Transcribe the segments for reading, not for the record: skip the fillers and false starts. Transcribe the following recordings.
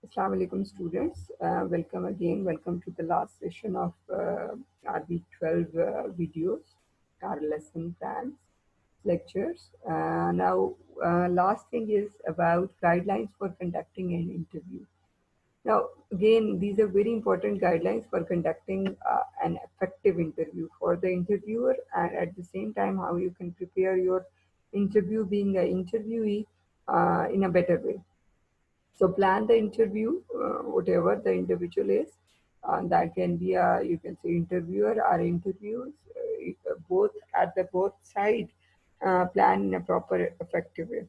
Assalamu alaikum students. Welcome again. Welcome to the last session of our week 12 videos, our lesson plans, lectures. Last thing is about guidelines for conducting an interview. Now, again, these are very important guidelines for conducting an effective interview for the interviewer, and at the same time, how you can prepare your interview being an interviewee in a better way. So plan the interview, whatever the individual is. That can be a, you can say, interviewer or interviews, both at the both side. Plan in a proper, effective way.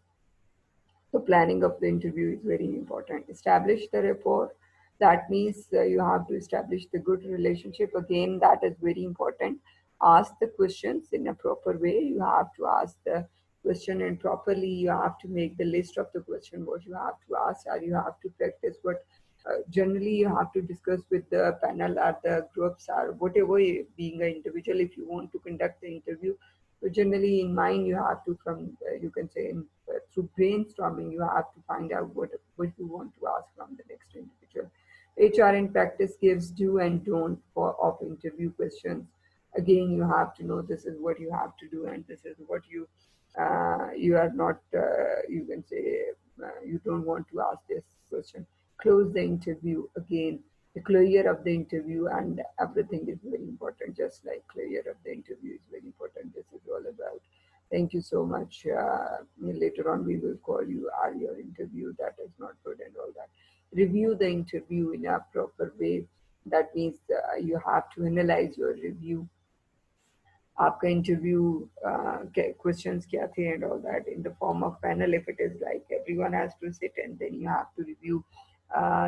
So planning of the interview is very important. Establish the rapport. That means you have to establish the good relationship. Again, that is very important. Ask the questions in a proper way. You have to ask the question and properly. You have to make the list of the question what you have to ask, or you have to practice what. Generally, you have to discuss with the panel or the groups or whatever. Being an individual, if you want to conduct the interview, so generally, in mind, you have to from you can say through brainstorming, you have to find out what you want to ask from the next individual. HR in practice gives do and don't for of interview questions. Again, you have to know this is what you have to do and this is what you are not. You can say you don't want to ask this question. Close the interview again. The closure of the interview and everything is very important. Just like closure of the interview is very important. This is all about. Thank you so much. Later on, we will call you. Are your interview that is not good and all that. Review the interview in a proper way. That means you have to analyze your review. आपका interview questions क्या थे and all that in the form of panel. If it is like everyone has to sit and then you have to review,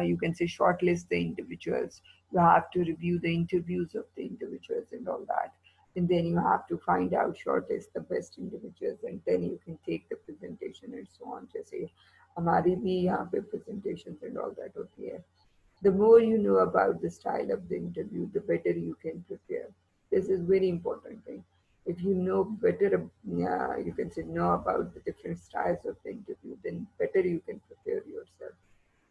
you can say shortlist the individuals. You have to review the interviews of the individuals and all that, and then you have to find out shortlist the best individuals, and then you can take the presentation and so on. जैसे हमारी भी यहाँ पे presentations and all that होती है. The more you know about the style of the interview, the better you can prepare. This is very important thing. If you know better, you can say know about the different styles of the interview, then better you can prepare yourself.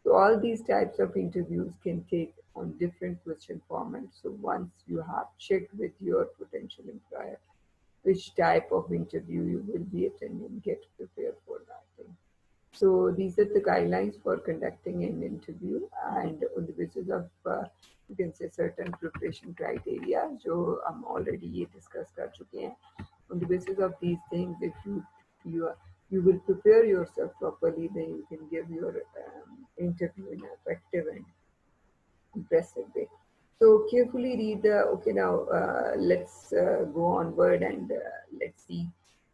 So all these types of interviews can take on different question formats. So once you have checked with your potential employer which type of interview you will be attending, get prepared for that thing. So these are the guidelines for conducting an interview, and on the basis of you can say certain preparation criteria, जो हम already ये discuss कर चुके हैं. On the basis of these things, if you will prepare yourself properly, then you can give your interview in an effective and impressive way. So carefully read the. Okay, now let's go onward and let's see.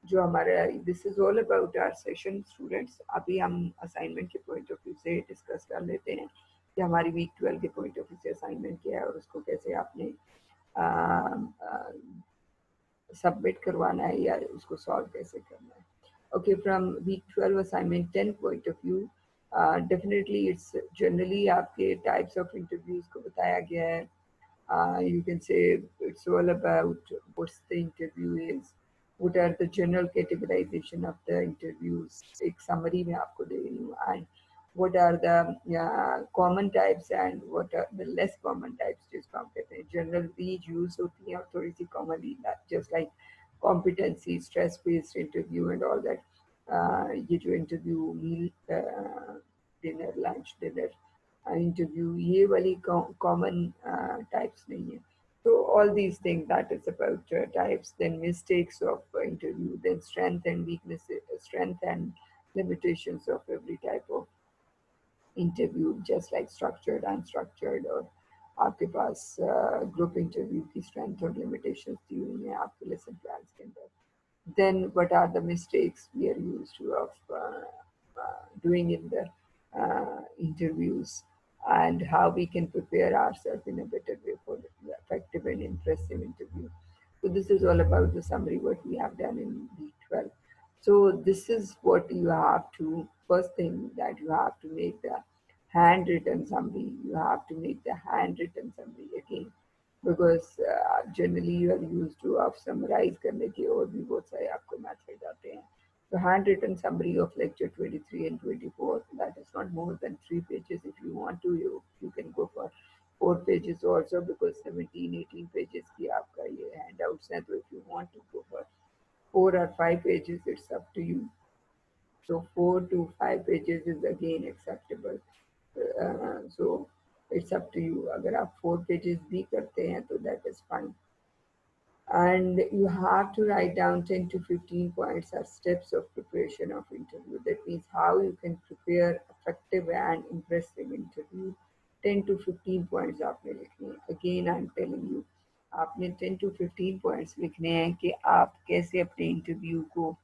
जो हमारा this is all about our session students. अभी हम assignment के point of view से discuss कर लेते हैं कि हमारी week 12 के point of view से assignment क्या है और उसको कैसे आपने submit करवाना है या उसको solve कैसे करना है. Okay, from week 12 assignment 10 point of view, definitely it's generally आपके types of interviews को बताया गया है. You can say it's all about what's the interview is, what are the general categorization of the interviews. एक summary में आपको दे रही हूँ, and what are the common types and what are the less common types जिसको हम कहते हैं. General भी use होती है और थोड़ी सी common just like competency, stress based interview and all that. ये जो interview meal, dinner, lunch, dinner interview, ये वाली common types नहीं है. So all these things, that is about types. Then mistakes of interview, then strength and weaknesses, strength and limitations of every type of interview, just like structured, unstructured, or आपके पास group interview की strength और limitations दी हुई हैं आपके lesson plans के अंदर. Then what are the mistakes we are used to of doing in the interviews, and how we can prepare ourselves in a better way for the effective and impressive interview. So this is all about the summary what we have done in week 12. So this is what you have to, first thing that you have to make the handwritten summary. You have to make the handwritten summary again, because generally you are used to आप summarize करने के और भी बहुत सारे आपको method आते हैं. So handwritten summary of lecture 23 and 24, that is not more than 3 pages. If you want to, you can go for 4 pages also, because 17, 18 pages की आपका ये handouts हैं. So if you want to go for 4 or 5 pages, it's up to you. So 4 to 5 pages is again acceptable. So it's up to you. अगर आप 4 pages भी करते हैं तो that is fine. And you have to write down 10 to 15 points as steps of preparation of interview. That means how you can prepare effective and impressive interview. 10 to 15 points आपने लिखने हैं. Again I'm telling you, आपने 10 to 15 points लिखने हैं कि आप कैसे अपने इंटरव्यू को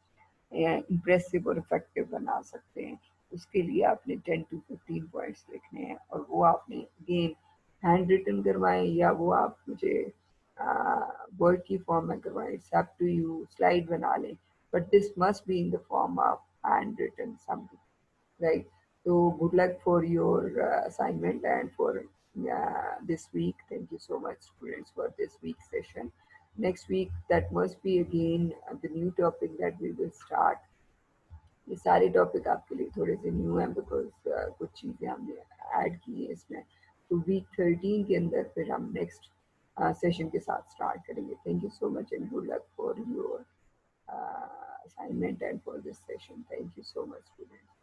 इम्प्रेसिव और इफेक्टिव बना सकते हैं. उसके लिए आपने 10 to 15 पॉइंट्स लिखने हैं, और वो आपने अगेन हैंड रिटन करवाएं या वो आप मुझे वर्ड की फॉर्म में करवाएं. It's up to you. Slide बना लें, but this must be in the form of handwritten something, right? So good luck for your assignment and for this week. Thank you so much, students, for this week's session. Next week, that must be again the new topic that we will start. ये सारे topic आपके लिए थोड़े से new हैं, because कुछ चीज़ें हमने ऐड की हैं इसमें. तो वीक 13 के अंदर फिर हम नेक्स्ट सेशन के साथ स्टार्ट करेंगे. Thank you so much and good luck for your assignment and for this session. Thank you so much, students.